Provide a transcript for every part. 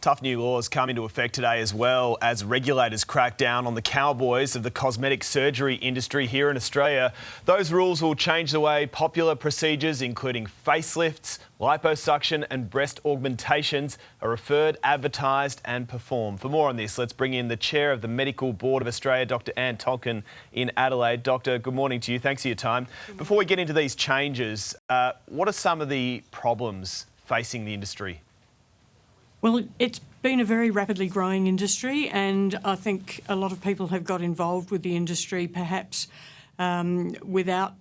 Tough new laws come into effect today as well as regulators crack down on the cowboys of the cosmetic surgery industry here in Australia. Those rules will change the way popular procedures, including facelifts, liposuction and breast augmentations, are referred, advertised and performed. For more on this, let's bring in the Chair of the Medical Board of Australia, Dr Anne Tonkin in Adelaide. Doctor, good morning to you. Thanks for your time. Before we get into these changes, what are some of the problems facing the industry? Well, it's been a very rapidly growing industry, and I think a lot of people have got involved with the industry perhaps without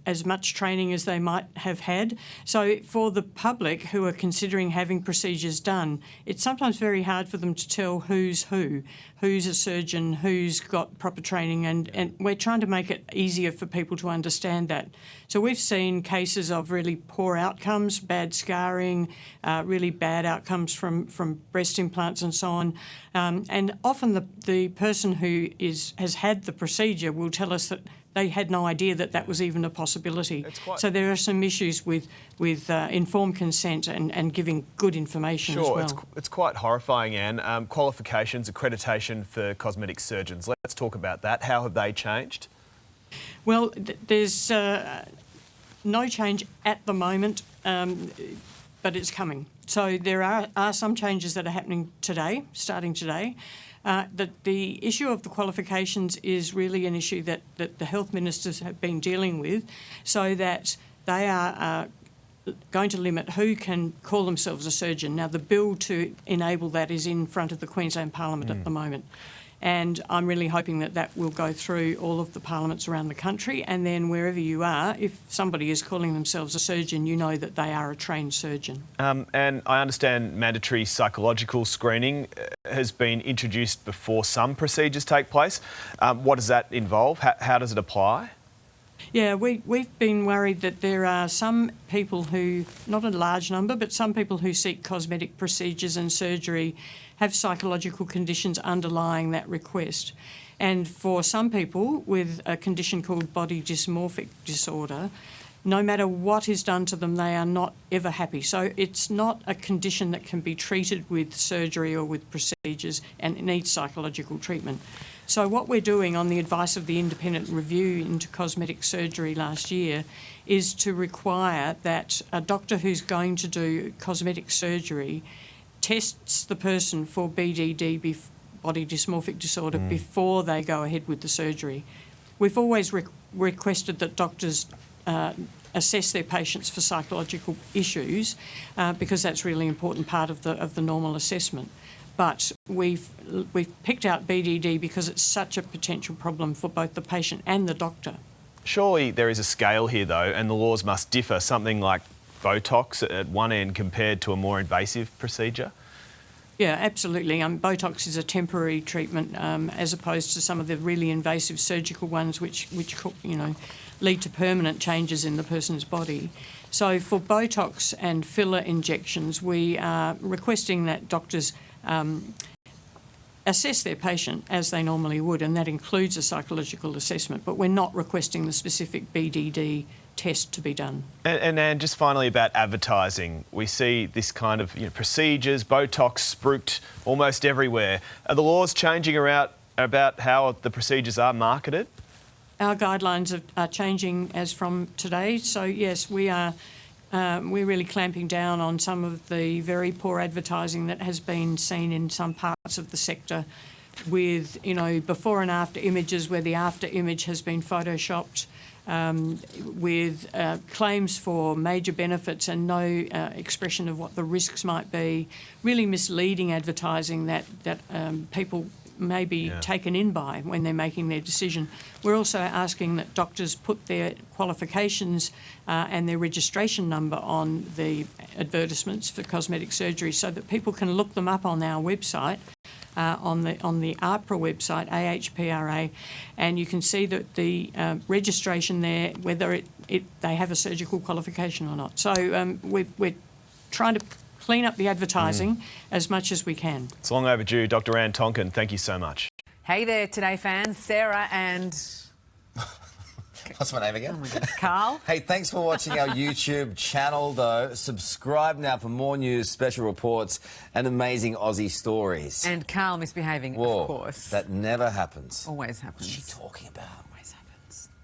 as much training as they might have had. So for the public who are considering having procedures done, it's sometimes very hard for them to tell who's a surgeon, who's got proper training, and we're trying to make it easier for people to understand that. So we've seen cases of really poor outcomes, bad scarring, really bad outcomes from breast implants and so on. And often the person who has had the procedure will tell us that they had no idea that was even a possibility. So there are some issues with informed consent and giving good information as well. Sure, it's quite horrifying, Anne. Qualifications, accreditation for cosmetic surgeons. Let's talk about that. How have they changed? Well, there's no change at the moment, but it's coming. So there are some changes that are happening today, starting today. The issue of the qualifications is really an issue that the health ministers have been dealing with, so that they are going to limit who can call themselves a surgeon. Now, the bill to enable that is in front of the Queensland Parliament at the moment. And I'm really hoping that will go through all of the parliaments around the country, and then wherever you are, if somebody is calling themselves a surgeon, you know that they are a trained surgeon. And I understand mandatory psychological screening has been introduced before some procedures take place. What does that involve? How does it apply? Yeah, we've been worried that there are some people who, not a large number, but some people who seek cosmetic procedures and surgery have psychological conditions underlying that request. And for some people with a condition called body dysmorphic disorder, no matter what is done to them, they are not ever happy. So it's not a condition that can be treated with surgery or with procedures, and it needs psychological treatment. So what we're doing on the advice of the independent review into cosmetic surgery last year is to require that a doctor who's going to do cosmetic surgery tests the person for BDD, body dysmorphic disorder, before they go ahead with the surgery. We've always requested that doctors assess their patients for psychological issues because that's a really important part of the normal assessment. But we've picked out BDD because it's such a potential problem for both the patient and the doctor. Surely there is a scale here, though, and the laws must differ. Something like Botox at one end compared to a more invasive procedure? Yeah, absolutely. Botox is a temporary treatment as opposed to some of the really invasive surgical ones which lead to permanent changes in the person's body. So for Botox and filler injections, we are requesting that doctors assess their patient as they normally would, and that includes a psychological assessment, but we're not requesting the specific BDD test to be done. And just finally about advertising, we see this kind of procedures, Botox spruiked almost everywhere. Are the laws changing about how the procedures are marketed? Our guidelines are changing as from today, so yes, we're really clamping down on some of the very poor advertising that has been seen in some parts of the sector with, before and after images where the after image has been photoshopped, with claims for major benefits and no expression of what the risks might be, really misleading advertising that people may be taken in by when they're making their decision. We're also asking that doctors put their qualifications and their registration number on the advertisements for cosmetic surgery so that people can look them up on our website, on the AHPRA website, AHPRA, and you can see that the registration there, whether they have a surgical qualification or not. So we're trying to clean up the advertising as much as we can. It's long overdue. Dr Anne Tonkin, thank you so much. Hey there, Today fans. Sarah and What's my name again? Oh my goodness. Carl? Hey, thanks for watching our YouTube channel, though. Subscribe now for more news, special reports, and amazing Aussie stories. And Carl misbehaving, Whoa, of course. that never happens. Always happens. What's she talking about?